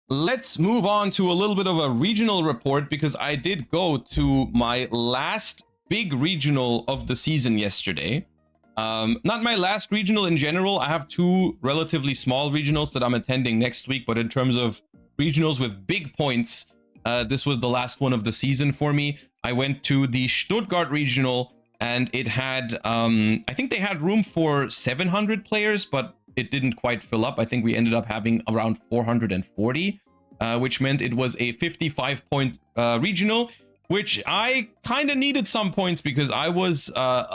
let's move on to a little bit of a regional report, because I did go to my last big regional of the season yesterday. Not my last regional in general. I have two relatively small regionals that I'm attending next week, but in terms of regionals with big points, this was the last one of the season for me. I went to the Stuttgart regional, and it had, I think they had room for 700 players, but it didn't quite fill up. I think we ended up having around 440, which meant it was a 55-point regional, which I kind of needed some points because I was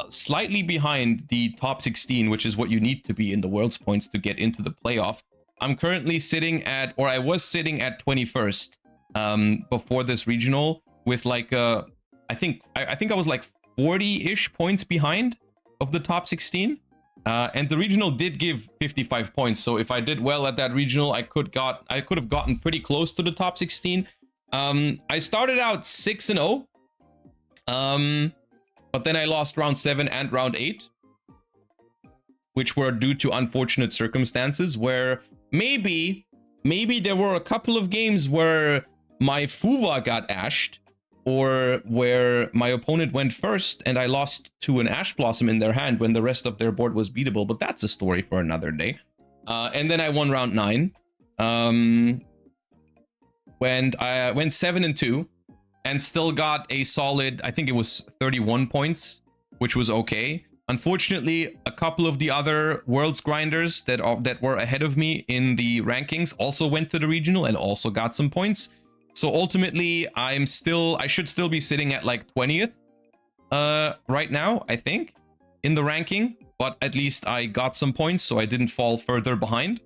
slightly behind the top 16, which is what you need to be in the world's points to get into the playoff. I'm currently sitting at, or I was sitting at 21st before this regional, with like I think I was like 40-ish points behind of the top 16. And the regional did give 55 points, so if I did well at that regional, I could have gotten pretty close to the top 16. I started out 6-0, but then I lost round 7 and round 8, which were due to unfortunate circumstances, where maybe there were a couple of games where my Fuwa got ashed, or where my opponent went first and I lost to an Ash Blossom in their hand when the rest of their board was beatable, but that's a story for another day. And then I won round 9. When I went 7-2 and still got a solid, I think it was 31 points, which was okay. Unfortunately, a couple of the other Worlds grinders that were ahead of me in the rankings also went to the regional and also got some points. So ultimately, I should still be sitting at like 20th right now, I think, in the ranking. But at least I got some points, so I didn't fall further behind.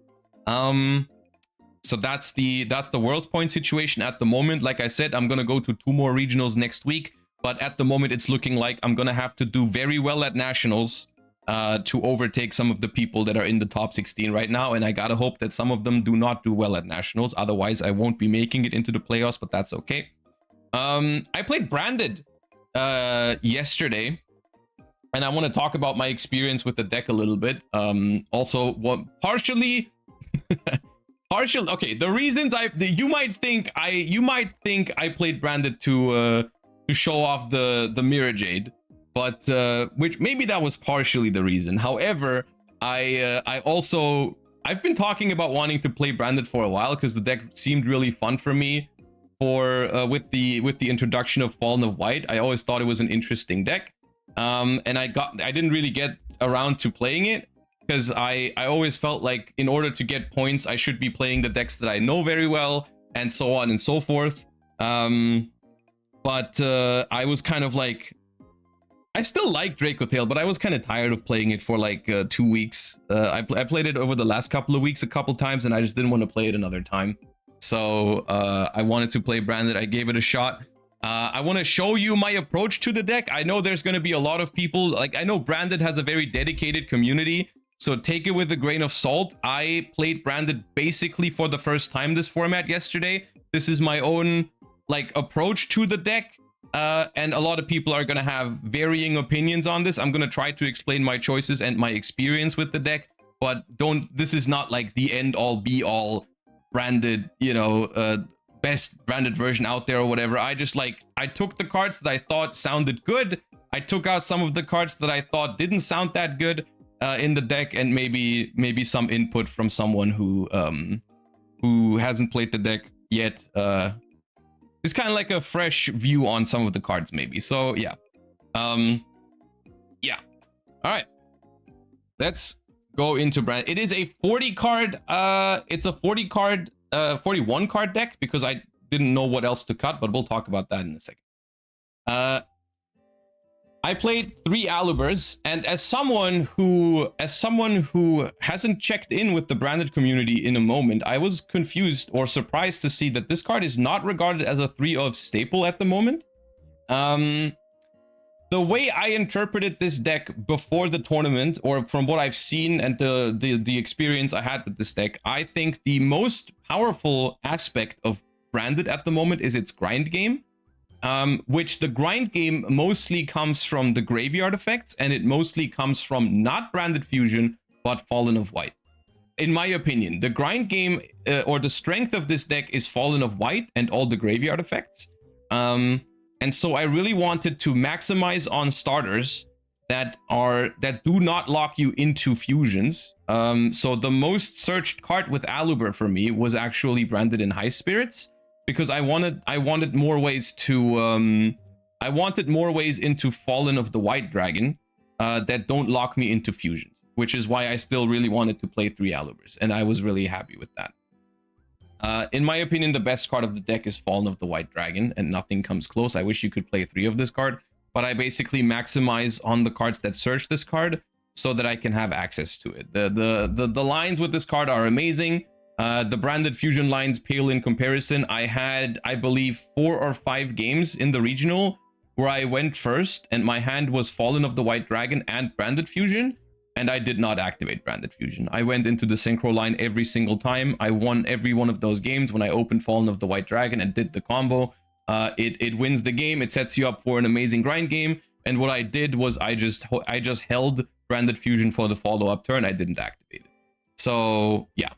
So that's the world's point situation at the moment. Like I said, I'm gonna go to 2 more regionals next week, but at the moment it's looking like I'm gonna have to do very well at nationals to overtake some of the people that are in the top 16 right now, and I gotta hope that some of them do not do well at nationals, otherwise I won't be making it into the playoffs, but that's okay. I played Branded yesterday, and I want to talk about my experience with the deck a little bit. Also, partially okay, the reasons you might think I played Branded to show off the Mirror Jade, but which maybe that was partially the reason. However, I've been talking about wanting to play Branded for a while because the deck seemed really fun for me with the introduction of Fallen of White. I always thought it was an interesting deck, and I didn't really get around to playing it because I always felt like in order to get points I should be playing the decks that I know very well, and so on and so forth. But I was kind of like, I still like Draco Tail, but I was kind of tired of playing it for like 2 weeks. I played it over the last couple of weeks a couple times, and I just didn't want to play it another time. So I wanted to play Branded. I gave it a shot. I want to show you my approach to the deck. I know there's going to be a lot of people, like, I know Branded has a very dedicated community, so take it with a grain of salt. I played Branded basically for the first time this format yesterday. This is my own like approach to the deck. And a lot of people are going to have varying opinions on this. I'm going to try to explain my choices and my experience with the deck, but this is not like the end all be all Branded, best Branded version out there or whatever. I took the cards that I thought sounded good. I took out some of the cards that I thought didn't sound that good in the deck, and maybe some input from someone who hasn't played the deck yet. It's kind of like a fresh view on some of the cards, maybe. So yeah, yeah. All right, let's go into Brand. It is a 40 card. It's a 40 card, 41 card deck because I didn't know what else to cut, but we'll talk about that in a second. I played 3 Alubers, and as someone who hasn't checked in with the Branded community in a moment, I was confused or surprised to see that this card is not regarded as a 3-of staple at the moment. The way I interpreted this deck before the tournament, or from what I've seen and the experience I had with this deck, I think the most powerful aspect of Branded at the moment is its grind game. Which the grind game mostly comes from the graveyard effects, and it mostly comes from not Branded Fusion, but Fallen of White. in my opinion, the grind game or the strength of this deck is Fallen of White and all the graveyard effects. And so I really wanted to maximize on starters that do not lock you into fusions. So the most searched card with Aluber for me was actually branded in High Spirits, because I wanted more ways to I wanted more ways into Fallen of the White Dragon that don't lock me into fusions, which is why I still really wanted to play 3 Alubers, and I was really happy with that. In my opinion, the best card of the deck is Fallen of the White Dragon, and nothing comes close. I wish you could play 3 of this card, but I basically maximize on the cards that search this card so that I can have access to it. The lines with this card are amazing. The branded fusion lines pale in comparison. I had, I believe, 4 or 5 games in the regional where I went first and my hand was Fallen of the White Dragon and branded fusion, and I did not activate branded fusion. I went into the synchro line every single time. I won every one of those games when I opened Fallen of the White Dragon and did the combo. It wins the game. It sets you up for an amazing grind game. And what I did was I just held branded fusion for the follow-up turn. I didn't activate it. So yeah.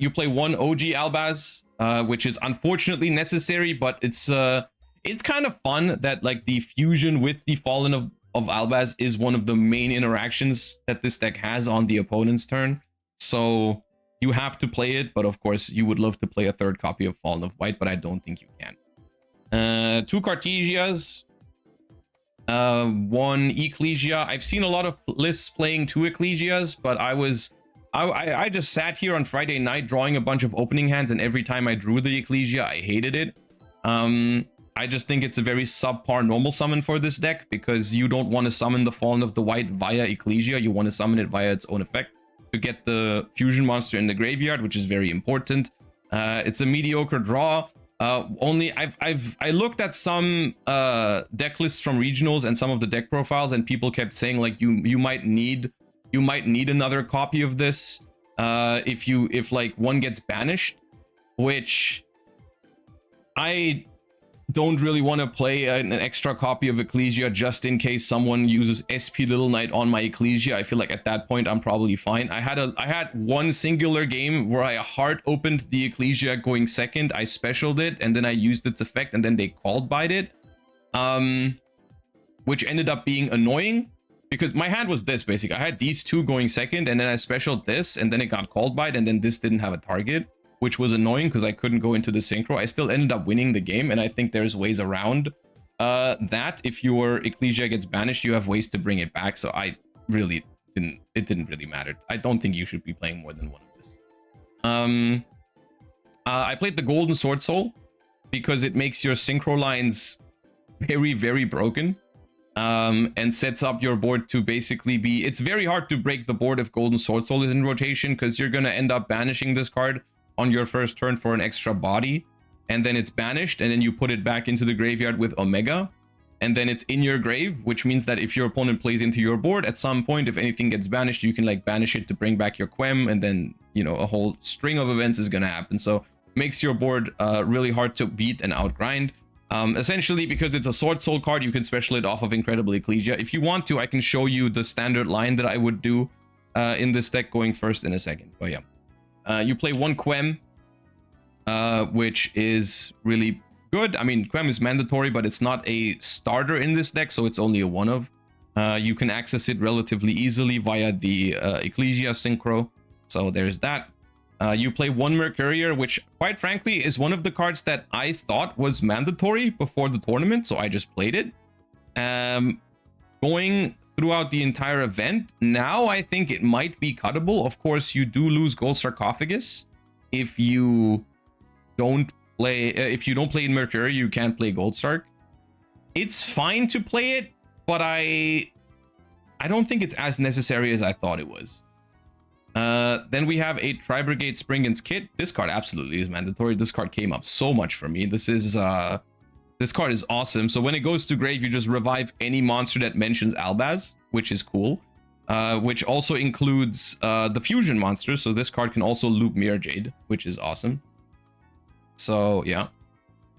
You play 1 OG Albaz, which is unfortunately necessary, but it's kind of fun that like the fusion with the Fallen of Albaz is one of the main interactions that this deck has on the opponent's turn. So you have to play it, but of course you would love to play a 3rd copy of Fallen of White, but I don't think you can. 2 Cartesias, 1 Ecclesia. I've seen a lot of lists playing 2 Ecclesias, but I just sat here on Friday night drawing a bunch of opening hands, and every time I drew the Ecclesia, I hated it. I just think it's a very subpar normal summon for this deck, because you don't want to summon the Fallen of the White via Ecclesia. You want to summon it via its own effect to get the fusion monster in the graveyard, which is very important. It's a mediocre draw. I looked at some deck lists from regionals and some of the deck profiles, and people kept saying like you might need another copy of this if like one gets banished, which I don't really want to play an extra copy of Ecclesia just in case someone uses SP Little Knight on my Ecclesia. I feel like at that point I'm probably fine. I had one singular game where I hard opened the Ecclesia going second. I specialed it and then I used its effect and then they called bite it, which ended up being annoying because my hand was this basically. I had these 2 going second and then I specialed this and then it got called bite and then this didn't have a target, which was annoying because I couldn't go into the synchro. I still ended up winning the game, and I think there's ways around that. If your Ecclesia gets banished, you have ways to bring it back. So I really it didn't really matter. I don't think you should be playing more than 1 of this. I played the Golden Sword Soul because it makes your synchro lines very, very broken, and sets up your board to basically be... It's very hard to break the board if Golden Sword Soul is in rotation, because you're going to end up banishing this card on your first turn for an extra body, and then it's banished, and then you put it back into the graveyard with Omega, and then it's in your grave, which means that if your opponent plays into your board, at some point, if anything gets banished, you can like banish it to bring back your Quem, and then, you know, a whole string of events is gonna happen. So makes your board really hard to beat and outgrind. Essentially, because it's a Sword Soul card, you can special it off of Incredible Ecclesia. If you want to, I can show you the standard line that I would do in this deck going first in a second. But yeah. You play 1 Quem, which is really good. I mean, Quem is mandatory, but it's not a starter in this deck, so it's only a 1 of. You can access it relatively easily via the Ecclesia Synchro, so there's that. You play 1 Mercurier, which, quite frankly, is one of the cards that I thought was mandatory before the tournament, so I just played it. Going throughout the entire event, now I think it might be cuttable. Of course, you do lose Gold Sarcophagus if you don't play in Mercury. You can't play Gold Sark. It's fine to play it, but I don't think it's as necessary as I thought it was. Then we have a Tri-Brigade Springan's Kit. This card absolutely is mandatory. This card came up so much for me. This card is awesome. So when it goes to grave, you just revive any monster that mentions Albaz, which is cool. Which also includes the fusion monster. So this card can also loop Mirror Jade, which is awesome. So yeah.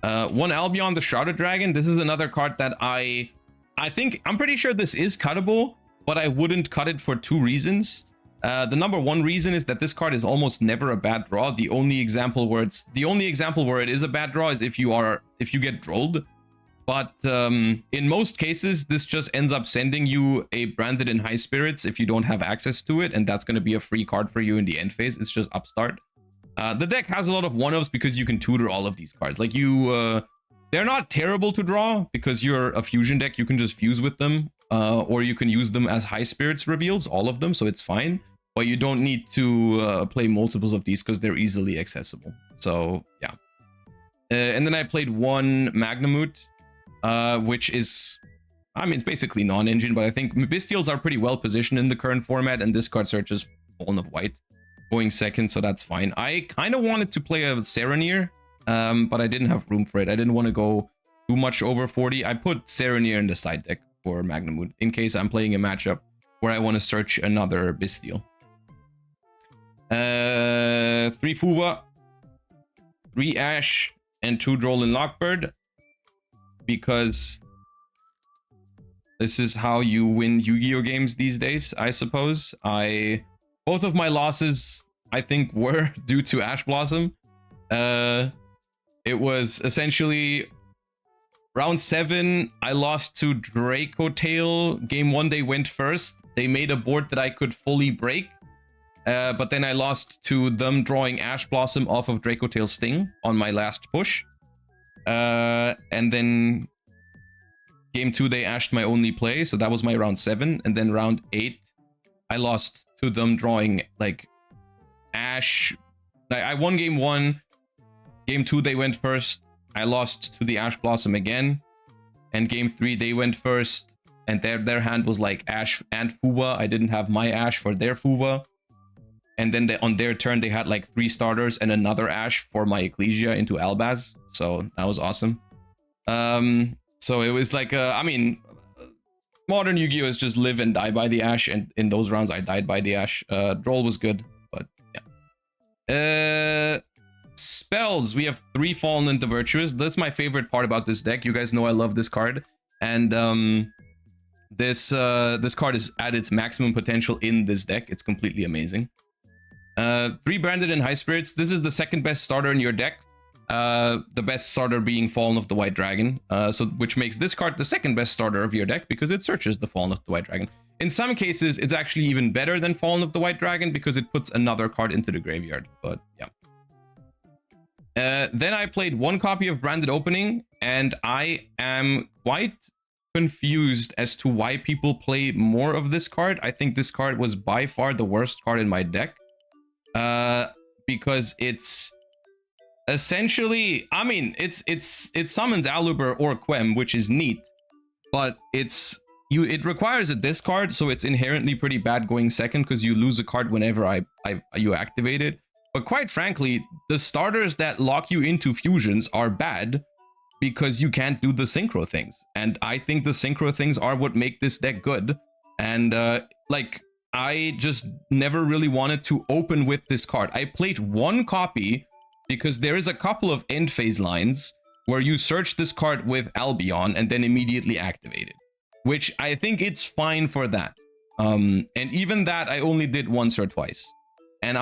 1 Albion, the Shrouded Dragon. This is another card that I'm pretty sure this is cuttable, but I wouldn't cut it for 2 reasons. The number one reason is that this card is almost never a bad draw. The only example where it is a bad draw is if you get drolled. But in most cases, this just ends up sending you a Branded in High Spirits if you don't have access to it, and that's going to be a free card for you in the end phase. It's just upstart. The deck has a lot of one-ups because you can tutor all of these cards. Like they're not terrible to draw because you're a fusion deck. You can just fuse with them, or you can use them as High Spirits reveals, all of them, so it's fine. But you don't need to play multiples of these because they're easily accessible. So yeah. And then I played one Magnamut, which is, I mean, it's basically non-engine, but I think Bystials are pretty well positioned in the current format, and this card searches Fallen of White going second, so that's fine. I kind of wanted to play a Serenir, but I didn't have room for it. I didn't want to go too much over 40. I put Serenir in the side deck for Magnamut in case I'm playing a matchup where I want to search another Bystial. 3 Fuba, 3 Ash, and 2 Droll and Lockbird, because this is how you win Yu-Gi-Oh games these days, I suppose. Both of my losses, I think, were due to Ash Blossom. It was essentially round 7, I lost to Draco Tail. Game 1, they went first. They made a board that I could fully break. But then I lost to them drawing Ash Blossom off of Draco Tail Sting on my last push. And then game 2, they ashed my only play. So that was my round 7. And then round 8, I lost to them drawing like Ash. I won game 1. Game 2, they went first. I lost to the Ash Blossom again. And game 3, they went first. And their hand was like Ash and Fuba. I didn't have my Ash for their Fuba. And then on their turn, they had like 3 starters and another Ash for my Ecclesia into Albaz. So that was awesome. So it was like, I mean, modern Yu-Gi-Oh! Is just live and die by the Ash. And in those rounds, I died by the Ash. Droll was good, but yeah. Spells, we have 3 Fallen into Virtuous. That's my favorite part about this deck. You guys know I love this card. And this card is at its maximum potential in this deck. It's completely amazing. 3 Branded in High Spirits. This is the second best starter in your deck. The best starter being Fallen of the White Dragon. Which makes this card the second best starter of your deck because it searches the Fallen of the White Dragon. In some cases, it's actually even better than Fallen of the White Dragon because it puts another card into the graveyard. But yeah. Then I played 1 copy of Branded Opening, and I am quite confused as to why people play more of this card. I think this card was by far the worst card in my deck. Because it's essentially, I mean, it summons Aluber or Quem, which is neat, but it requires a discard, so it's inherently pretty bad going second because you lose a card whenever you activate it. But quite frankly, the starters that lock you into fusions are bad because you can't do the synchro things, and I think the synchro things are what make this deck good. And like, I just never really wanted to open with this card. I played 1 copy because there is a couple of end phase lines where you search this card with Albion and then immediately activate it, which I think it's fine for that. And even that I only did once or twice. And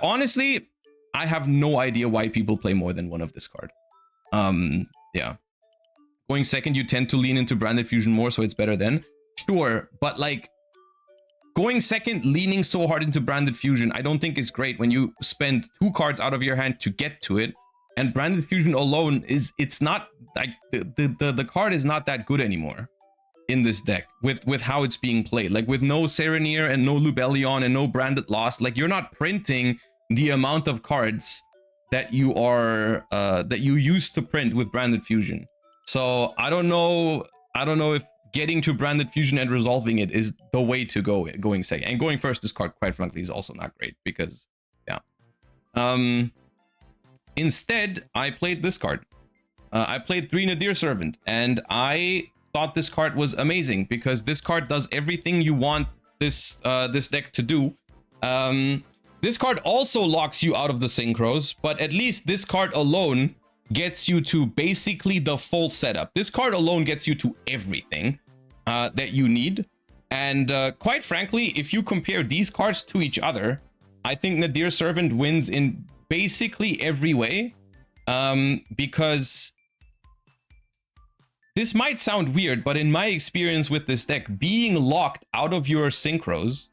honestly, I have no idea why people play more than 1 of this card. Yeah. Going second, you tend to lean into Branded Fusion more, so it's better then. Sure, but like, going second, leaning so hard into Branded Fusion, I don't think is great when you spend 2 cards out of your hand to get to it. And Branded Fusion alone it's not like the card is not that good anymore in this deck with how it's being played. Like, with no Serenir and no Lubellion and no Branded Lost, like, you're not printing the amount of cards that you used to print with Branded Fusion. So I don't know if getting to Branded Fusion and resolving it is the way to go going second. And going first, this card, quite frankly, is also not great because, yeah. Instead, I played this card. I played 3 Nadir Servant, and I thought this card was amazing because this card does everything you want this deck to do. This card also locks you out of the synchros, but at least this card alone gets you to basically the full setup. This card alone gets you to everything that you need. And quite frankly, if you compare these cards to each other, I think Nadir Servant wins in basically every way. Because this might sound weird, but in my experience with this deck, being locked out of your synchros,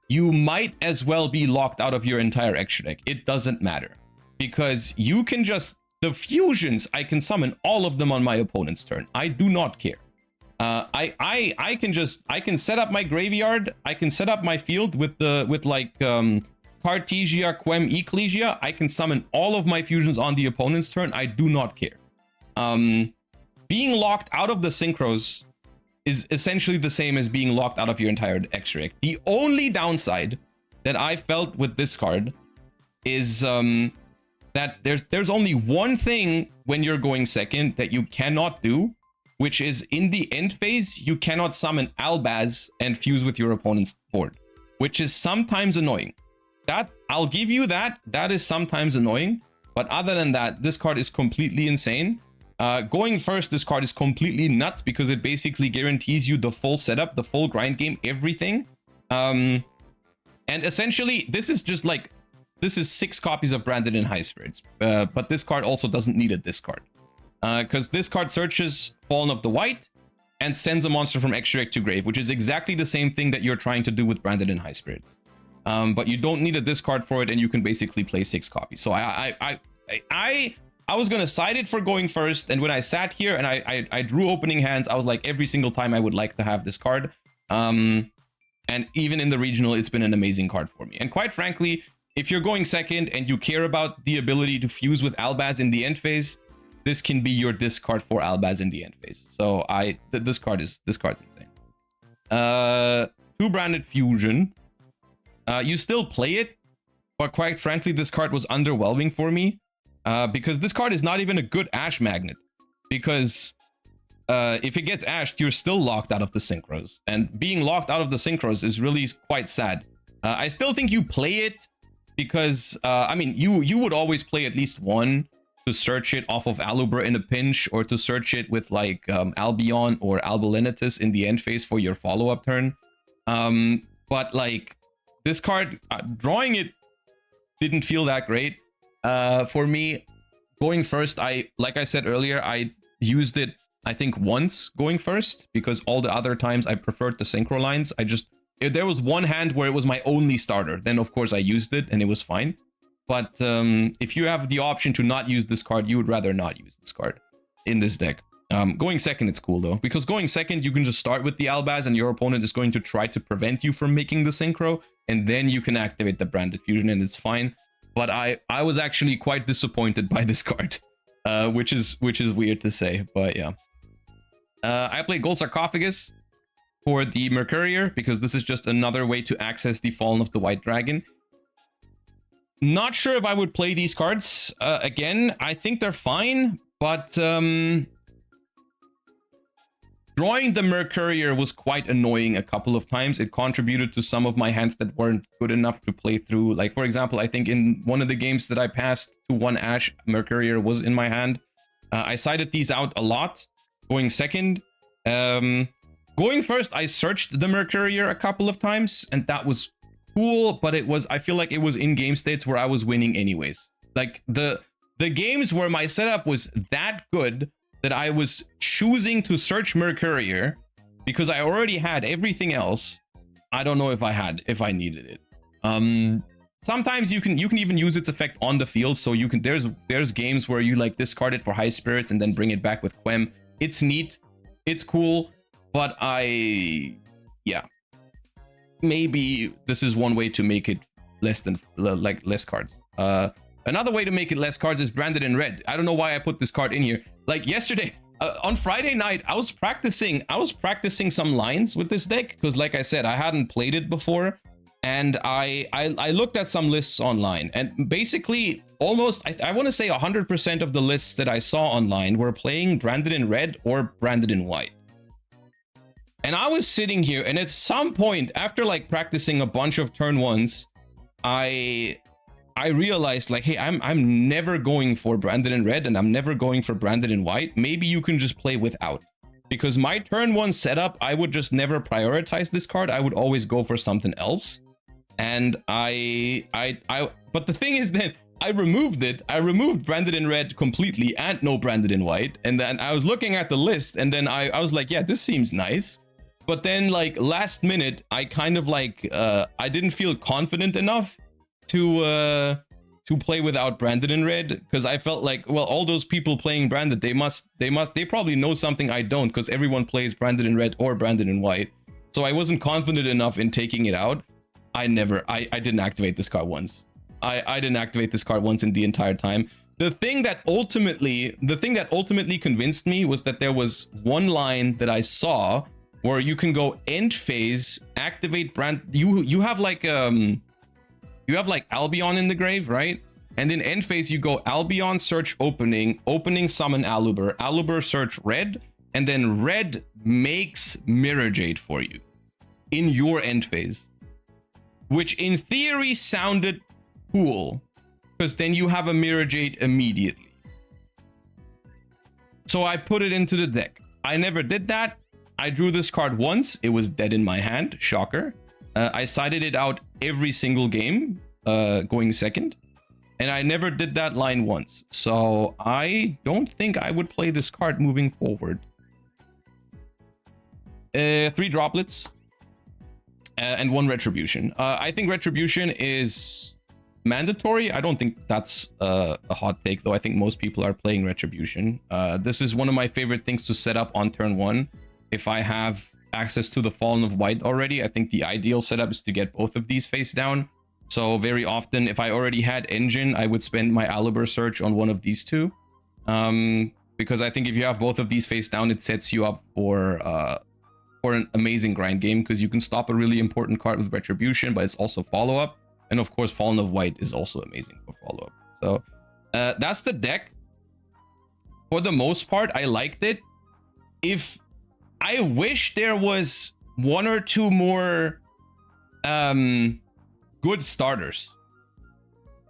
you might as well be locked out of your entire extra deck. It doesn't matter. Because you can just... The fusions, I can summon all of them on my opponent's turn. I do not care. I can set up my graveyard. I can set up my field with Cartesia, Quem, Ecclesia. I can summon all of my fusions on the opponent's turn. I do not care. Being locked out of the synchros is essentially the same as being locked out of your entire extra deck. The only downside that I felt with this card is that there's only one thing when you're going second that you cannot do, which is in the end phase, you cannot summon Albaz and fuse with your opponent's board, which is sometimes annoying. That, I'll give you that. That is sometimes annoying. But other than that, this card is completely insane. Going first, this card is completely nuts because it basically guarantees you the full setup, the full grind game, everything. And essentially, this is just like, this is 6 copies of Branded in High Spirits. But this card also doesn't need a discard. Because this card searches Fallen of the White and sends a monster from extra deck to grave, which is exactly the same thing that you're trying to do with Branded in High Spirits. But you don't need a discard for it, and you can basically play 6 copies. So I was gonna side it for going first, and when I sat here and I drew opening hands, I was like, every single time I would like to have this card. And even in the regional, it's been an amazing card for me. And quite frankly, if you're going second and you care about the ability to fuse with Albaz in the end phase, this can be your discard for Albaz in the end phase. So this card's insane. 2 Branded Fusion. You still play it, but quite frankly, this card was underwhelming for me. Because this card is not even a good Ash Magnet. Because if it gets ashed, you're still locked out of the synchros. And being locked out of the synchros is really quite sad. I still think you play it because, I mean, you would always play at least one to search it off of Alubra in a pinch, or to search it with like Albion or Albalinitus in the end phase for your follow-up turn. But like this card, drawing it didn't feel that great. For me, going first, like I said earlier, I used it, I think, once going first, because all the other times I preferred the synchro lines. If there was one hand where it was my only starter, then of course I used it and it was fine. But if you have the option to not use this card, you would rather not use this card in this deck. Going second, it's cool though, because going second, you can just start with the Albaz and your opponent is going to try to prevent you from making the synchro, and then you can activate the Branded Fusion and it's fine. But I was actually quite disappointed by this card, which is weird to say, but yeah. I played Gold Sarcophagus for the Mercurier because this is just another way to access the Fallen of the White Dragon. Not sure if I would play these cards again. I think they're fine, but drawing the Mercurier was quite annoying a couple of times. It contributed to some of my hands that weren't good enough to play through. Like, for example, I think in one of the games that I passed to 1 Ash, Mercurier was in my hand. I sided these out a lot, going second. Going first, I searched the Mercurier a couple of times, and that was cool, but I feel like it was in game states where I was winning anyways. Like, the games where my setup was that good that I was choosing to search Mercurier because I already had everything else. I don't know if I needed it. Sometimes you can even use its effect on the field, so you can there's games where you like discard it for High Spirits and then bring it back with Quem. It's neat, it's cool, but yeah, maybe this is one way to make it less cards. Another way to make it less cards is Branded in Red. I don't know why I put this card in here. Like yesterday, on Friday night, I was practicing some lines with this deck because, like I said, I hadn't played it before, and I looked at some lists online, and basically almost I want to say 100% of the lists that I saw online were playing Branded in Red or Branded in White. And I was sitting here, and at some point after like practicing a bunch of turn ones, I realized, like, hey, I'm never going for Branded in Red and I'm never going for Branded in White. Maybe you can just play without. because my turn 1 setup, I would just never prioritize this card. I would always go for something else. And but the thing is that I removed it. I removed Branded in Red completely and no Branded in White. And then I was looking at the list and then I was like, yeah, this seems nice. But then like last minute, I kind of like, I didn't feel confident enough to play without Branded in Red, because I felt like, well, all those people playing Branded, they probably know something I don't, because everyone plays Branded in Red or Branded in White. So I wasn't confident enough in taking it out. I didn't activate this card once. I didn't activate this card once in the entire time. The thing that ultimately convinced me was that there was one line that I saw where you can go end phase, activate brand. You have like Albion in the grave, right? And in end phase you go Albion, search opening, summon Aluber, search red, and then red makes Mirror Jade for you in your end phase, which in theory sounded cool, because then you have a Mirror Jade immediately. So I put it into the deck. I never did that. I drew this card once. It was dead in my hand. Shocker. I sided it out every single game, going second. And I never did that line once. So I don't think I would play this card moving forward. 3 droplets. And 1 retribution. I think retribution is mandatory. I don't think that's a hot take, though. I think most people are playing retribution. This is one of my favorite things to set up on turn 1. If I have access to the Fallen of White already, I think the ideal setup is to get both of these face down. So very often, if I already had Engine, I would spend my Aluber search on one of these two. Because I think if you have both of these face down, it sets you up for an amazing grind game, because you can stop a really important card with retribution, but it's also follow-up. And of course, Fallen of White is also amazing for follow-up. So that's the deck. For the most part, I liked it. I wish there was 1 or 2 more good starters.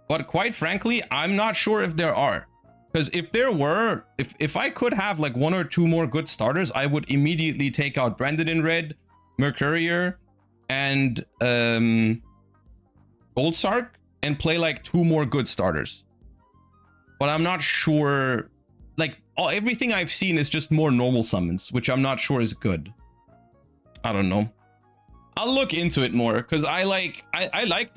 But quite frankly, I'm not sure if there are. Because if there were, if I could have like 1 or 2 more good starters, I would immediately take out Branded in Red, Mercurier, and Goldsark, and play like 2 more good starters. But I'm not sure. Like everything I've seen is just more normal summons, which I'm not sure is good. I don't know. I'll look into it more, because I liked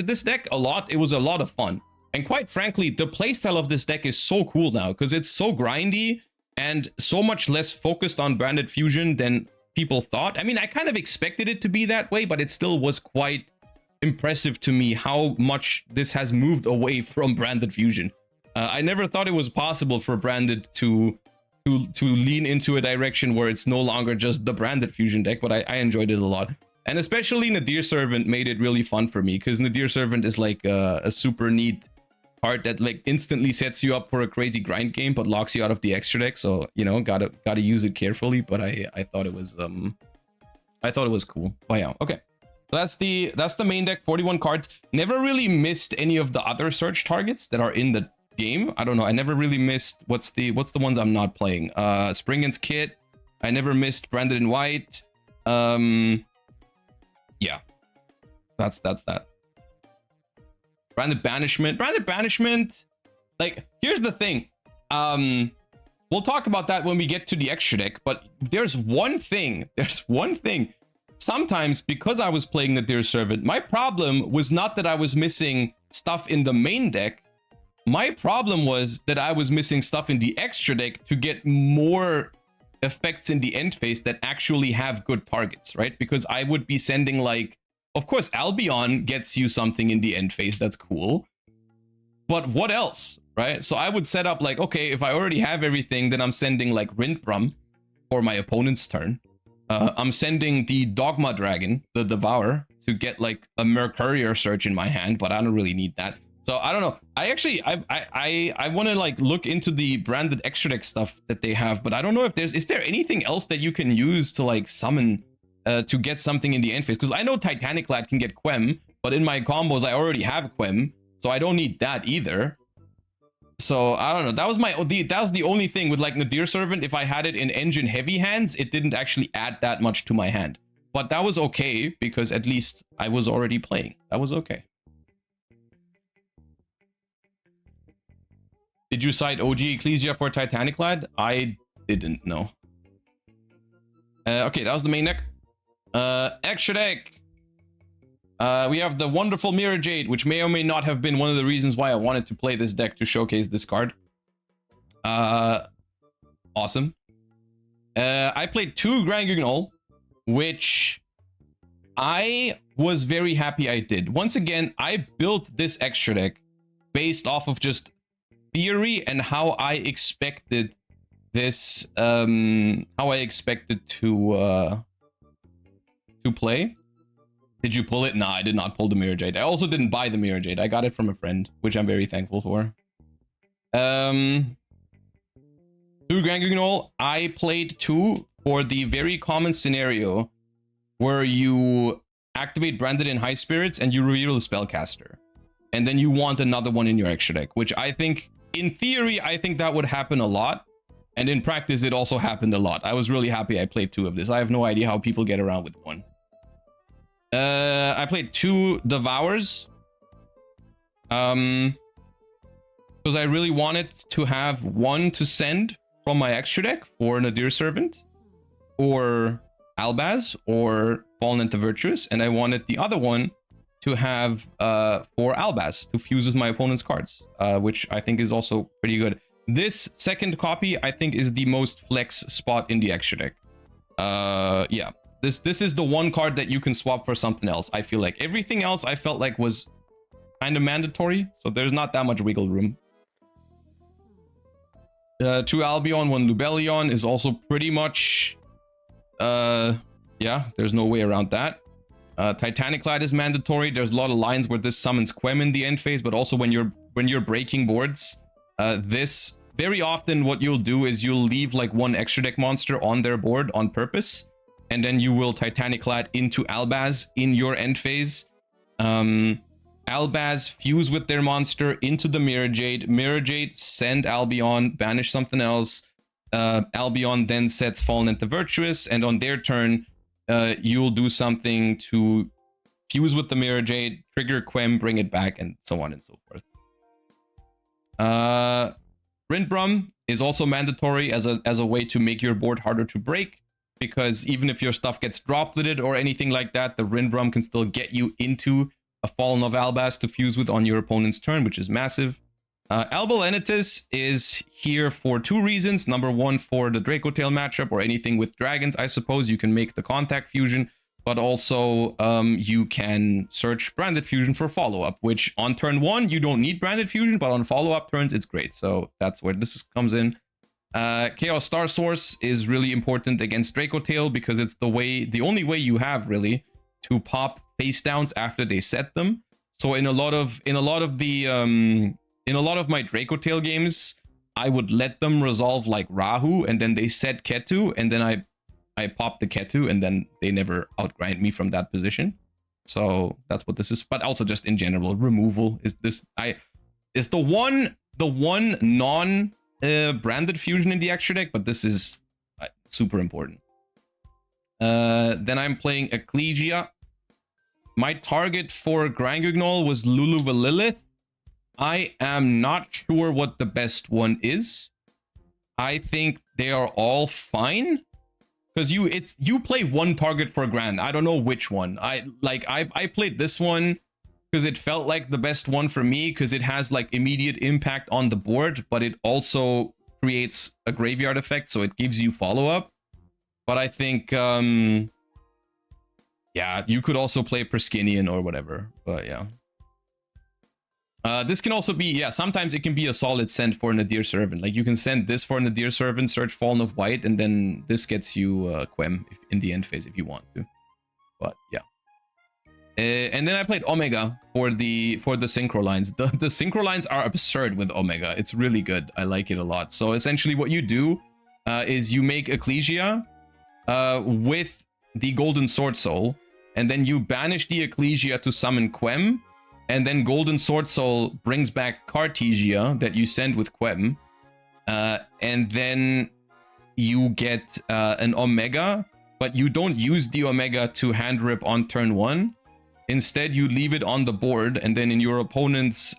this deck a lot. It was a lot of fun. And quite frankly, the playstyle of this deck is so cool now, because it's so grindy and so much less focused on Branded Fusion than people thought. I mean, I kind of expected it to be that way, but it still was quite impressive to me how much this has moved away from Branded Fusion. I never thought it was possible for Branded to lean into a direction where it's no longer just the Branded Fusion deck, but I enjoyed it a lot. And especially Nadir Servant made it really fun for me, because Nadir Servant is like a super neat card that like instantly sets you up for a crazy grind game, but locks you out of the extra deck. So, you know, gotta use it carefully. But I thought it was cool. But yeah, okay. So that's the main deck. 41 cards. Never really missed any of the other search targets that are in the game. I don't know. I never really missed what's the ones I'm not playing. Springen's Kit. I never missed Branded in White. Yeah, that's that. Branded Banishment. Like, here's the thing. We'll talk about that when we get to the extra deck. But there's one thing. Sometimes, because I was playing the Nadir Servant, my problem was not that I was missing stuff in the main deck. My problem was that I was missing stuff in the extra deck to get more effects in the end phase that actually have good targets, right? Because I would be sending, like, of course, Albion gets you something in the end phase that's cool, but what else, right? So I would set up like, okay, if I already have everything, then I'm sending like Rindbrum for my opponent's turn. I'm sending the Dogma Dragon, the Devour, to get like a Mercurier search in my hand, but I don't really need that. So I don't know. I want to like look into the Branded extra deck stuff that they have, but I don't know if is there anything else that you can use to like summon to get something in the end phase? Because I know Titanic Lad can get Quem, but in my combos I already have Quem, so I don't need that either. So I don't know. That was that was the only thing with like Nadir Servant. If I had it in engine heavy hands, it didn't actually add that much to my hand. But that was okay because at least I was already playing. That was okay. Did you cite OG Ecclesia for Titaniclad? I didn't know. Okay, that was the main deck. Extra deck. We have the wonderful Mirror Jade, which may or may not have been one of the reasons why I wanted to play this deck to showcase this card. Awesome. I played 2 Grand Guignol, which I was very happy I did. Once again, I built this extra deck based off of just theory and how I expected this, how I expected to play. Did you pull it? Nah, I did not pull the Mirror Jade. I also didn't buy the Mirror Jade. I got it from a friend, which I'm very thankful for. 2 Grand Guignol. I played 2 for the very common scenario where you activate Branded in High Spirits and you reveal the Spellcaster. And then you want another one in your extra deck, which I think, in theory, I think that would happen a lot. And in practice, it also happened a lot. I was really happy I played 2 of this. I have no idea how people get around with 1. I played 2 Devours. Because I really wanted to have 1 to send from my extra deck for Nadir Servant, or Albaz, or Fallen into Virtuous, and I wanted the other one to have for Albaz to fuse with my opponent's cards, which I think is also pretty good. This second copy, I think, is the most flex spot in the extra deck. Yeah. This is the one card that you can swap for something else. I feel like everything else I felt like was kind of mandatory, so there's not that much wiggle room. 2 Albion, 1 Lubellion is also pretty much, yeah, there's no way around that. Titaniclad is mandatory. There's a lot of lines where this summons Quem in the end phase, but also when you're breaking boards, this very often what you'll do is you'll leave like 1 extra deck monster on their board on purpose. And then you will Titaniclad into Albaz in your end phase. Albaz fuse with their monster into the Mirror Jade. Mirror Jade send Albion, banish something else. Albion then sets Fallen into Virtuous, and on their turn, you'll do something to fuse with the Mirror Jade, trigger Quem, bring it back, and so on and so forth. Rindbrum is also mandatory as a way to make your board harder to break. Because even if your stuff gets dropped with it or anything like that, the Rindbrum can still get you into a Fallen of Albaz to fuse with on your opponent's turn, which is massive. Albulenitis is here for 2 reasons. Number 1, for the Dracotail matchup or anything with dragons, I suppose you can make the contact fusion, but also you can search Branded Fusion for follow-up, which on turn 1, you don't need Branded Fusion, but on follow-up turns, it's great. So that's where this comes in. Chaos Star Source is really important against Dracotail because it's the only way you have really to pop face downs after they set them. So in a lot of my Dracotail games, I would let them resolve like Rahu, and then they set Ketu, and then I pop the Ketu, and then they never outgrind me from that position. So that's what this is. But also just in general, removal is the one non Branded Fusion in the extra deck, but this is super important. Then I'm playing Ecclesia. My target for Grand Guignol was Lulu Lilith. I am not sure what the best one is. I think they are all fine. Because you play 1 target for Grand. I don't know which one. I played this one because it felt like the best one for me, because it has like immediate impact on the board, but it also creates a graveyard effect, so it gives you follow-up. But I think, yeah, you could also play Perskinian or whatever, but yeah. This can also be, yeah, sometimes it can be a solid send for Nadir Servant. Like, you can send this for Nadir Servant, search Fallen of White, and then this gets you Quem in the end phase if you want to. But yeah. And then I played Omega for the synchro lines. The synchro lines are absurd with Omega. It's really good. I like it a lot. So essentially what you do is you make Ecclesia with the Golden Sword Soul, and then you banish the Ecclesia to summon Quem, and then Golden Sword Soul brings back Cartesia that you send with Quem, and then you get an Omega, but you don't use the Omega to hand rip on turn 1. Instead, you leave it on the board, and then in your opponent's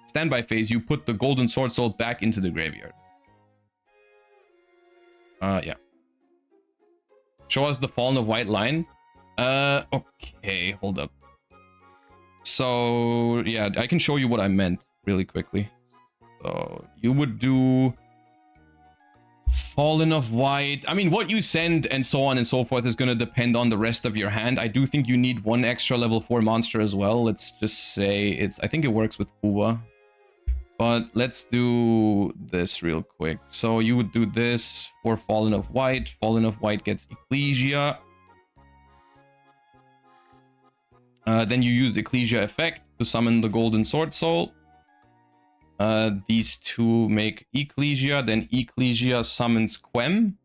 standby phase, you put the Golden Sword Soul back into the graveyard. Yeah. Show us the Fallen of White line. Okay, hold up. So, yeah, I can show you what I meant really quickly. So, you would do Fallen of White. I mean, what you send and so on and so forth is going to depend on the rest of your hand. I do think you need one extra level 4 monster as well. Let's just say it's... I think it works with Uwa. But let's do this real quick. So you would do this for Fallen of White. Fallen of White gets Ecclesia. Then you use Ecclesia effect to summon the Golden Sword Soul. These two make Ecclesia, then Ecclesia summons Quem.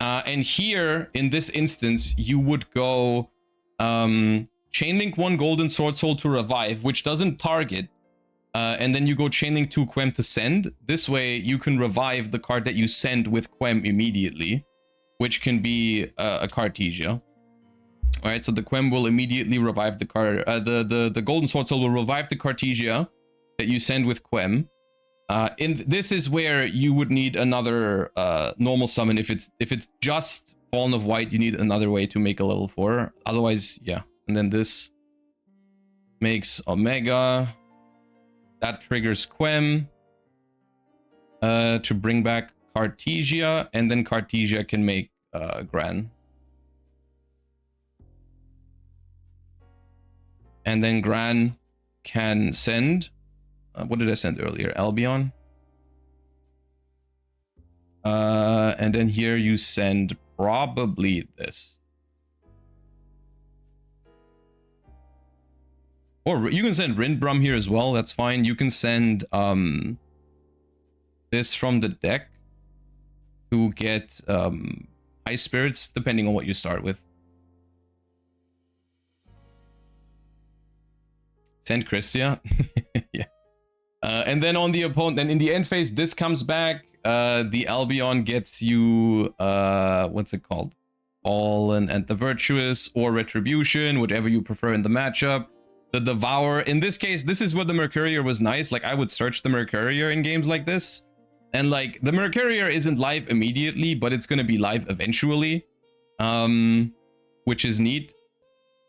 And here, in this instance, you would go Chainlink 1 Golden Sword Soul to revive, which doesn't target. And then you go Chainlink 2 Quem to send. This way, you can revive the card that you send with Quem immediately, which can be a Cartesia. All right, so the Quem will immediately revive the card. The Golden Sword Soul will revive the Cartesia that you send with Quem. This is where you would need another normal summon. If it's just Fallen of White, you need another way to make a level 4. Otherwise, yeah. And then this makes Omega. That triggers Quem to bring back Cartesia, and then Cartesia can make Gran. And then Gran can send... what did I send earlier? Albion. And then here you send probably this. Or you can send Rindbrum here as well. That's fine. You can send this from the deck to get High Spirits, depending on what you start with. Send Christia. Yeah. And then on the opponent, then in the end phase, this comes back. The Albion gets you, what's it called? Fallen and the Virtuous, or Retribution, whatever you prefer in the matchup. The Devour. In this case, this is where the Mercurier was nice. Like, I would search the Mercurier in games like this. And, like, the Mercurier isn't live immediately, but it's going to be live eventually. Which is neat.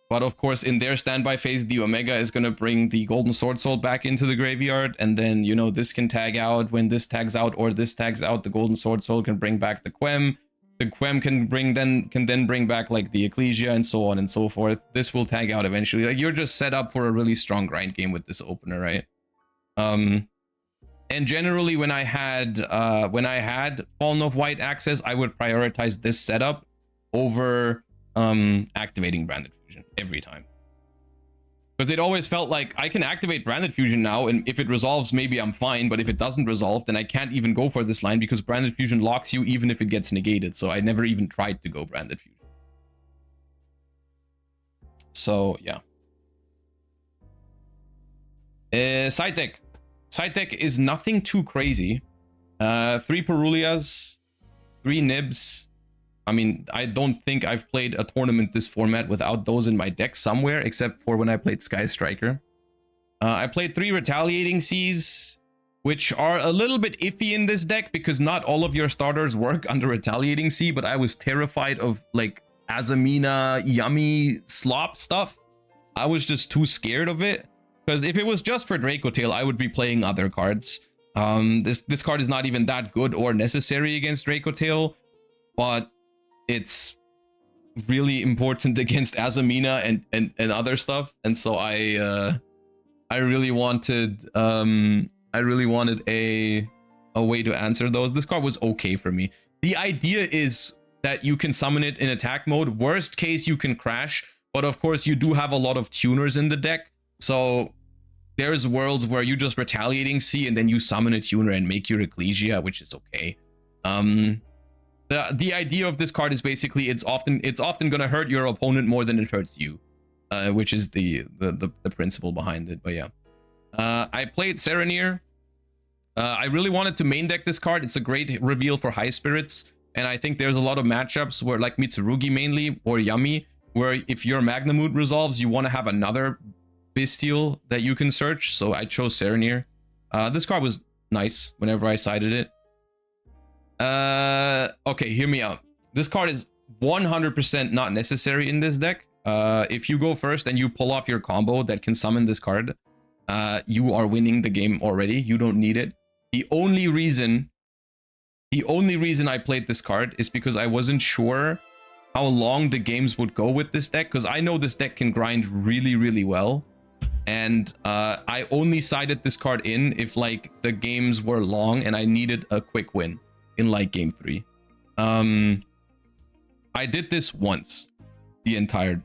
But of course, in their standby phase, the Omega is going to bring the Golden Sword Soul back into the graveyard. And then, you know, this can tag out. When this tags out or this tags out, the Golden Sword Soul can bring back the Quem. The Quem can then bring back, like, the Ecclesia and so on and so forth. This will tag out eventually. Like, you're just set up for a really strong grind game with this opener, right? And generally, when I had Fallen of White access, I would prioritize this setup over activating Branded Fusion every time, because it always felt like I can activate Branded Fusion now, and if it resolves, maybe I'm fine, but if it doesn't resolve, then I can't even go for this line because Branded Fusion locks you even if it gets negated. So I never even tried to go Branded Fusion. So yeah. Side deck is nothing too crazy. 3 Perulias, 3 Nibs. I mean, I don't think I've played a tournament this format without those in my deck somewhere, except for when I played Sky Striker. I played 3 Retaliating Seas, which are a little bit iffy in this deck because not all of your starters work under Retaliating Sea, but I was terrified of, like, Azamina, yummy slop stuff. I was just too scared of it, because if it was just for Dracotail, I would be playing other cards. This card is not even that good or necessary against Dracotail, but it's really important against Azamina and other stuff, and so I really wanted a way to answer those. This card was okay for me. The idea is that you can summon it in attack mode. Worst case, you can crash, but of course you do have a lot of tuners in the deck, so there's worlds where you just Retaliating Sea and then you summon a tuner and make your Ecclesia, which is okay. The idea of this card is basically it's often going to hurt your opponent more than it hurts you. which is the principle behind it. But yeah, I played Serenir. I really wanted to main deck this card. It's a great reveal for high spirits, and I think there's a lot of matchups where, like Mitsurugi mainly, or Yami, where if your Magnamoot resolves, you want to have another Bestial that you can search. So I chose Serenir. This card was nice whenever I sided it. Okay, hear me out. This card is 100% not necessary in this deck. If you go first and you pull off your combo that can summon this card, you are winning the game already. You don't need it. The only reason I played this card is because I wasn't sure how long the games would go with this deck, because I know this deck can grind really, really well. And I only sided this card in if like the games were long and I needed a quick win in like game 3. I did this once the entire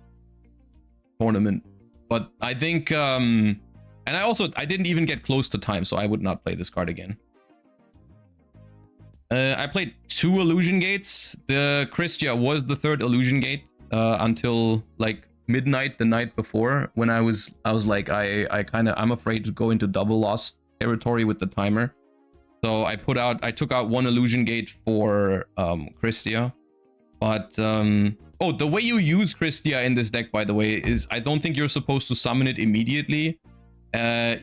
tournament, but I think and I didn't even get close to time, so I would not play this card again. I played 2 illusion gates. The Christia was the 3rd illusion gate until like midnight the night before, when I was like, I'm afraid to go into double loss territory with the timer. So I took out 1 illusion gate for Christia. But oh, the way you use Christia in this deck, by the way, is I don't think you're supposed to summon it immediately.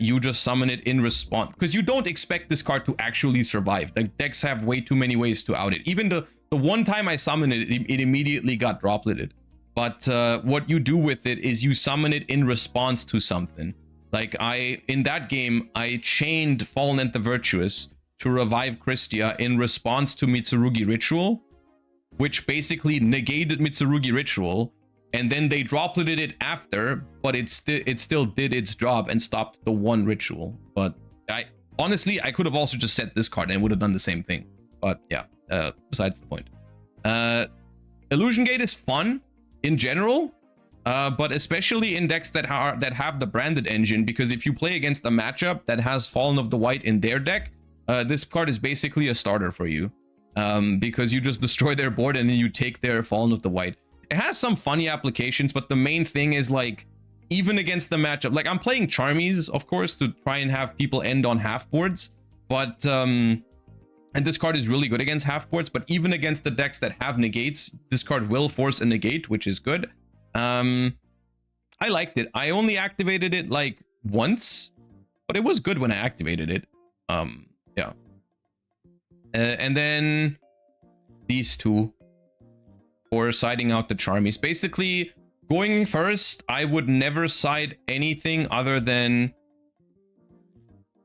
You just summon it in response, because you don't expect this card to actually survive. The decks have way too many ways to out it. Even the one time I summoned it, it immediately got dropleted. But what you do with it is you summon it in response to something. Like in that game, I chained Fallen and the Virtuous to revive Christia in response to Mitsurugi Ritual, which basically negated Mitsurugi Ritual, and then they dropleted it after, but it still did its job and stopped the 1 ritual. But honestly, I could have also just set this card and it would have done the same thing. But yeah, besides the point. Illusion Gate is fun in general, but especially in decks that have the branded engine, because if you play against a matchup that has Fallen of the White in their deck, this card is basically a starter for you, because you just destroy their board and then you take their Fallen of the White. It has some funny applications, but the main thing is like, even against the matchup, like I'm playing Charmies, of course, to try and have people end on half boards, but and this card is really good against half boards, but even against the decks that have negates, this card will force a negate, which is good. I liked it. I only activated it like once, but it was good when I activated it. Yeah. And then these 2 for siding out the Charmies. Basically, going first, I would never side anything other than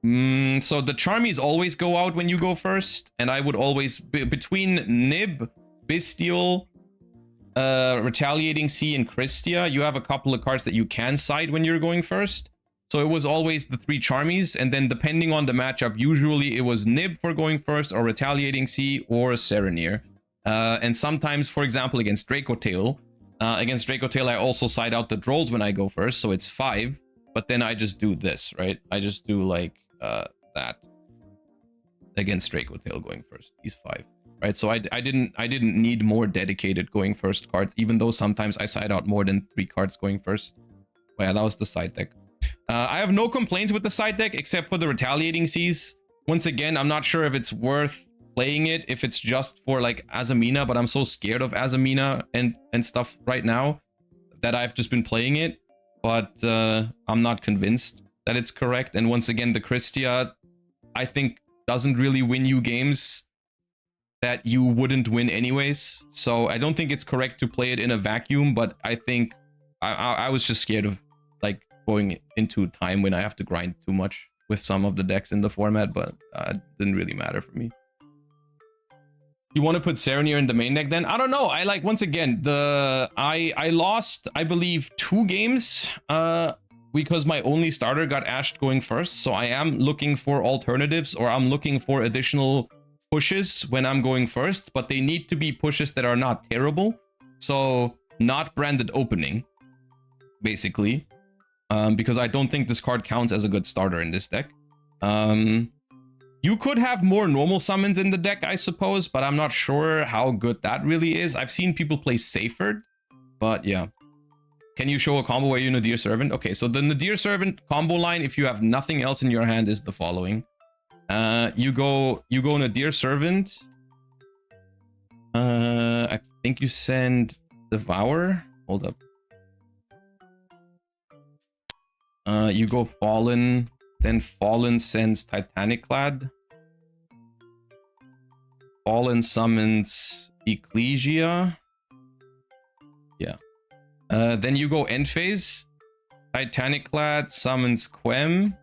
so the Charmies always go out when you go first, and I would always between Nib, Bestial, Retaliating Sea, and Christia, you have a couple of cards that you can side when you're going first. So it was always the 3 Charmies, and then depending on the matchup, usually it was Nib for going first, or Retaliating Sea, or Serenir. And sometimes, for example, against Dracotail, I also side out the Drolls when I go first, so it's 5. But then I just do this, right? I just do like that against Dracotail going first. These 5, right? So I didn't need more dedicated going first cards, even though sometimes I side out more than 3 cards going first. But yeah, that was the side deck. I have no complaints with the side deck except for the Retaliating Seas. Once again, I'm not sure if it's worth playing it if it's just for like Azamina, but I'm so scared of Azamina and stuff right now that I've just been playing it. But I'm not convinced that it's correct. And once again, the Christia, I think, doesn't really win you games that you wouldn't win anyways. So I don't think it's correct to play it in a vacuum, but I think I was just scared of like going into time when I have to grind too much with some of the decks in the format, but it didn't really matter for me. You want to put Serenir in the main deck then? I don't know. I like, once again, I lost, I believe, 2 games because my only starter got ashed going first. So I am looking for alternatives, or I'm looking for additional pushes when I'm going first, but they need to be pushes that are not terrible. So not branded opening, basically, because I don't think this card counts as a good starter in this deck. You could have more normal summons in the deck, I suppose, but I'm not sure how good that really is. I've seen people play Seyfert, but yeah. Can you show a combo where you Nadir Servant? Okay, so the Nadir Servant combo line, if you have nothing else in your hand, is the following. You go Nadir Servant. I think you send Devour. Hold up. You go Fallen, then Fallen sends Titanic Clad. Fallen summons Ecclesia. Yeah. Then you go End Phase. Titanic Clad summons Quem.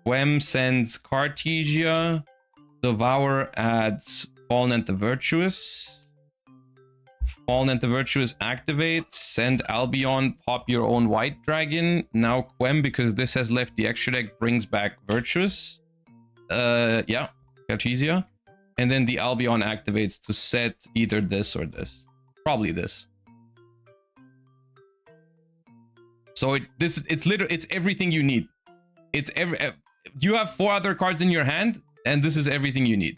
Quem sends Cartesia. Devour adds Fallen and the Virtuous. Fallen and the Virtuous activates. Send Albion, pop your own white dragon. Now Quem, because this has left the extra deck, brings back Virtuous. Yeah, Cartesia. And then the Albion activates to set either this or this. Probably this. So it's everything you need. You have 4 other cards in your hand, and this is everything you need.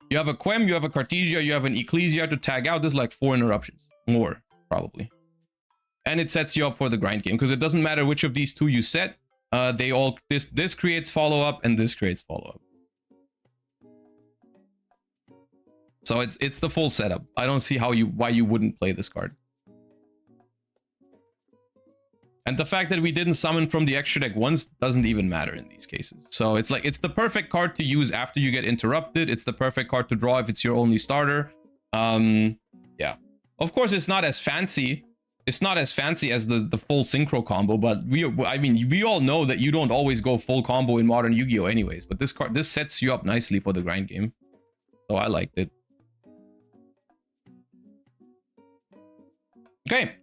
You have a Quem, you have a Cartesia, you have an Ecclesia to tag out. There's like 4 interruptions. More, probably. And it sets you up for the grind game, because it doesn't matter which of these 2 you set. This creates follow-up, and this creates follow-up. So it's the full setup. I don't see why you wouldn't play this card. And the fact that we didn't summon from the extra deck once doesn't even matter in these cases. So it's like, it's the perfect card to use after you get interrupted. It's the perfect card to draw if it's your only starter. Yeah. Of course, it's not as fancy. It's not as fancy as the full synchro combo, but we all know that you don't always go full combo in modern Yu-Gi-Oh anyways. But this sets you up nicely for the grind game. So I liked it. Okay.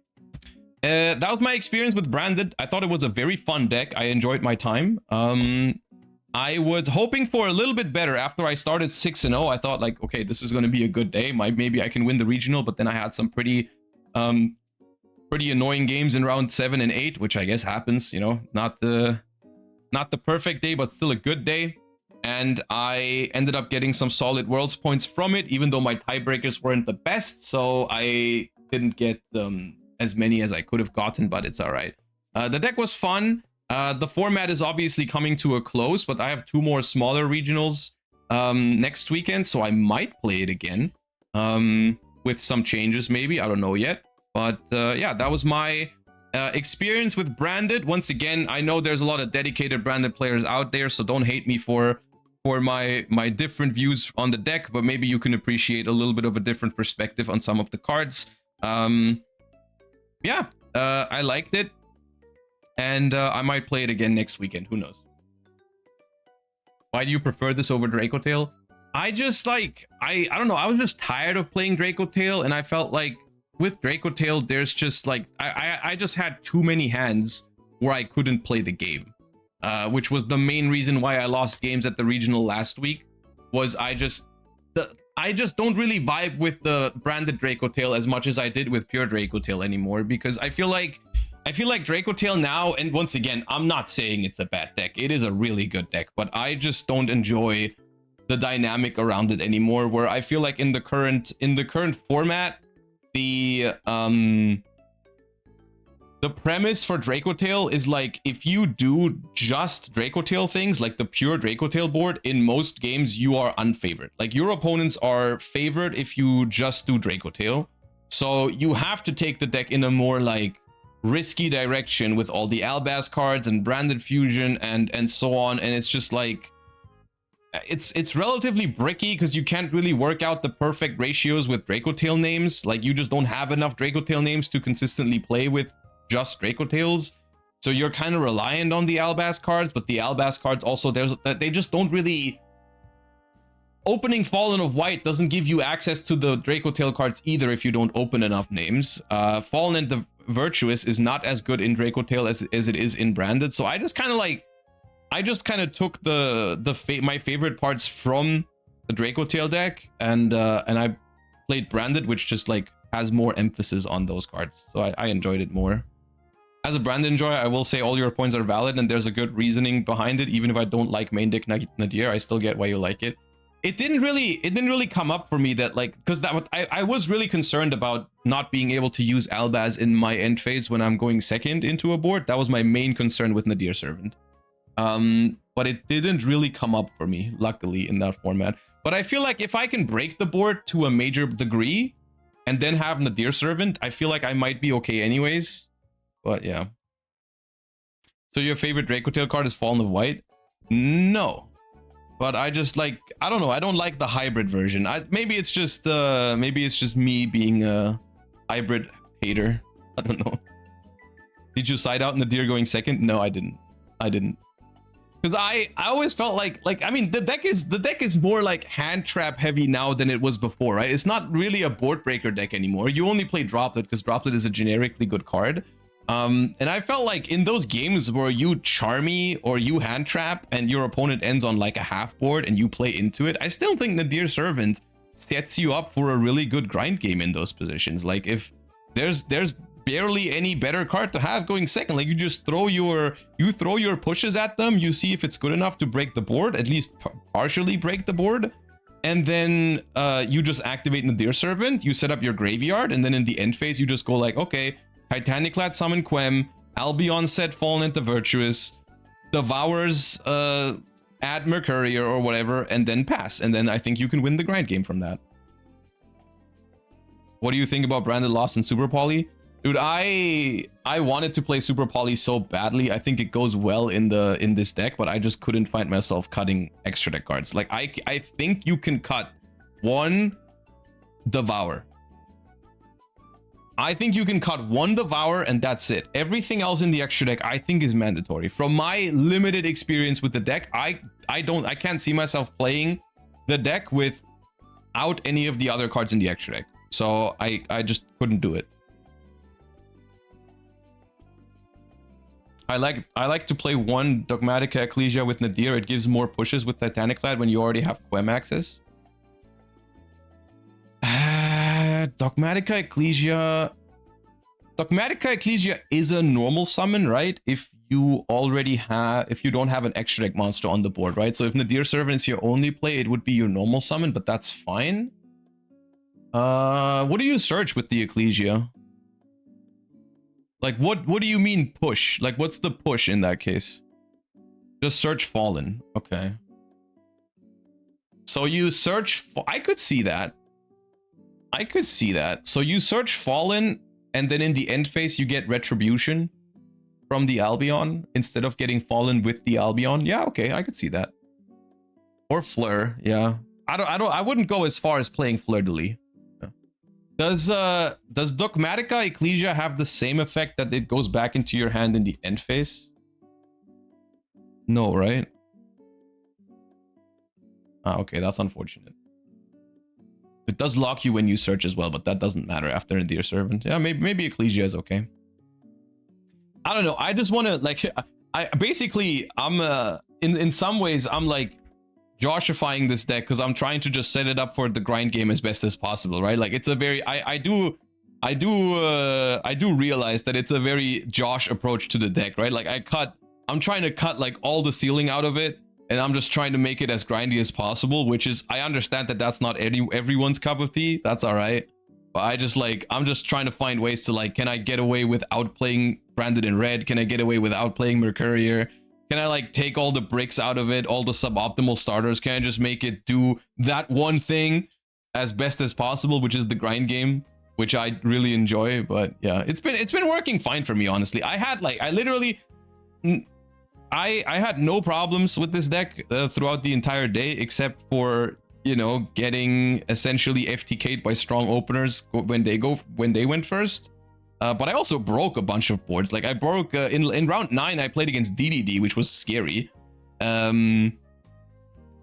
That was my experience with Branded. I thought it was a very fun deck. I enjoyed my time. I was hoping for a little bit better after I started 6-0. I thought like, okay, this is going to be a good day. Maybe I can win the regional, but then I had some pretty annoying games in round 7 and 8, which I guess happens, you know, not the perfect day, but still a good day. And I ended up getting some solid Worlds points from it, even though my tiebreakers weren't the best. So I didn't get as many as I could have gotten, but it's all right. The deck was fun. The format is obviously coming to a close, but I have 2 more smaller regionals next weekend, so I might play it again with some changes maybe. I don't know yet. But yeah, that was my experience with Branded. Once again, I know there's a lot of dedicated Branded players out there, so don't hate me for my different views on the deck, but maybe you can appreciate a little bit of a different perspective on some of the cards. Yeah, I liked it, and I might play it again next weekend. Who knows? Why do you prefer this over Draco Tail? I just like, I don't know, I was just tired of playing Draco Tail, and I felt like with Draco Tail, there's just like, I just had too many hands where I couldn't play the game, which was the main reason why I lost games at the regional last week. Was I just don't really vibe with the Branded Draco Tail as much as I did with pure Draco Tail anymore, because I feel like Draco Tail now, and once again, I'm not saying it's a bad deck. It is a really good deck, but I just don't enjoy the dynamic around it anymore, where I feel like in the current format, the premise for Draco Tail is like, if you do just Draco Tail things, like the pure Draco Tail board, in most games you are unfavored. Like your opponents are favored if you just do Draco Tail. So you have to take the deck in a more like risky direction with all the Albaz cards and Branded Fusion and so on. And it's just like, it's relatively bricky because you can't really work out the perfect ratios with Draco Tail names. Like you just don't have enough Draco Tail names to consistently play with just Draco Tails, so you're kind of reliant on the Albaz cards, but the Albaz cards also, they just don't really... Opening Fallen of White doesn't give you access to the Draco Tail cards either if you don't open enough names. Fallen and the Virtuous is not as good in Draco Tail as it is in Branded, so I just kind of took my favorite parts from the Draco Tail deck, and I played Branded, which just like has more emphasis on those cards, so I enjoyed it more. As a Branded enjoyer, I will say all your points are valid and there's a good reasoning behind it. Even if I don't like main deck Nadir, I still get why you like it. it didn't really come up for me that like, because I was really concerned about not being able to use Albaz in my end phase when I'm going second into a board. That was my main concern with Nadir Servant. But it didn't really come up for me, luckily, in that format. But I feel like if I can break the board to a major degree and then have Nadir Servant, I feel like I might be okay anyways. But yeah. So your favorite Dracotail card is Fallen of White? No. But I just like, I don't know, I don't like the hybrid version. Maybe it's just me being a hybrid hater. I don't know. Did you side out Nadir going second? No, I didn't. Because I always felt like I mean the deck is more like hand trap heavy now than it was before, right? It's not really a board breaker deck anymore. You only play Droplet because Droplet is a generically good card. And I felt like in those games where you Charmy or you hand trap and your opponent ends on like a half board and you play into it, I still think Nadir Servant sets you up for a really good grind game in those positions. Like if there's barely any better card to have going second, like you just throw your pushes at them, you see if it's good enough to break the board, at least partially break the board, and then you just activate Nadir Servant, you set up your graveyard, and then in the end phase you just go like, okay, Titaniclad summon Quem, Albion set Fallen into Virtuous, Devours add Mercurier or whatever, and then pass, and then I think you can win the grind game from that. What do you think about Branded Lost and Super Poly? Dude, I wanted to play Super Poly so badly. I think it goes well in this deck, but I just couldn't find myself cutting extra deck cards. Like I think you can cut one Devour. I think you can cut one Devour and that's it. Everything else in the extra deck I think is mandatory. From my limited experience with the deck, I can't see myself playing the deck without any of the other cards in the extra deck. So I just couldn't do it. I like to play one Dogmatica Ecclesia with Nadir. It gives more pushes with Titaniclad when you already have Quem access. Dogmatica Ecclesia is a normal summon, right? If you don't have an extra deck monster on the board, right? So if Nadir Servant is your only play, it would be your normal summon, but that's fine. What do you search with the Ecclesia? Like, what do you mean push? Like, what's the push in that case? Just search Fallen. Okay. So you search... I could see that. So you search Fallen, and then in the end phase, you get Retribution from the Albion instead of getting Fallen with the Albion. Yeah, okay, I could see that. Or Fleur, yeah. I wouldn't go as far as playing Fleur de Lis. Does Dogmatica Ecclesia have the same effect that it goes back into your hand in the end phase? No, right? Ah, okay, that's unfortunate. It does lock you when you search as well, but that doesn't matter after Nadir Servant. Yeah, maybe Ecclesia is okay. I don't know. I just want to like, I'm in some ways I'm like Joshifying this deck because I'm trying to just set it up for the grind game as best as possible, right? Like it's a very I do realize that it's a very Josh approach to the deck, right? Like I'm trying to cut like all the ceiling out of it, and I'm just trying to make it as grindy as possible, which is, I understand that that's not everyone's cup of tea. That's all right. But I'm just trying to find ways to like, can I get away without playing Branded in Red? Can I get away without playing Mercurier? Can I like take all the bricks out of it, all the suboptimal starters? Can I just make it do that one thing as best as possible, which is the grind game, which I really enjoy? But yeah, it's been working fine for me, honestly. I had no problems with this deck throughout the entire day, except for, you know, getting essentially FTK'd by strong openers when they went first. But I also broke a bunch of boards. Like I broke in round 9, I played against DDD, which was scary. But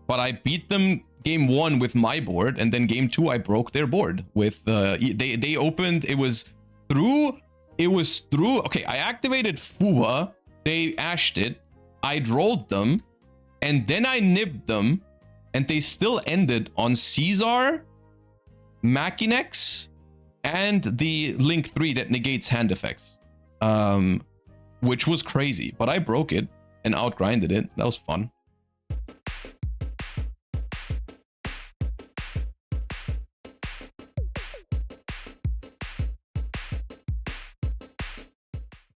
I beat them game 1 with my board, and then game 2 I broke their board with they opened. It was through. Okay, I activated Fuwa. They ashed it. I rolled them, and then I nibbed them, and they still ended on Caesar, Machinex, and the Link 3 that negates hand effects, which was crazy. But I broke it and outgrinded it. That was fun.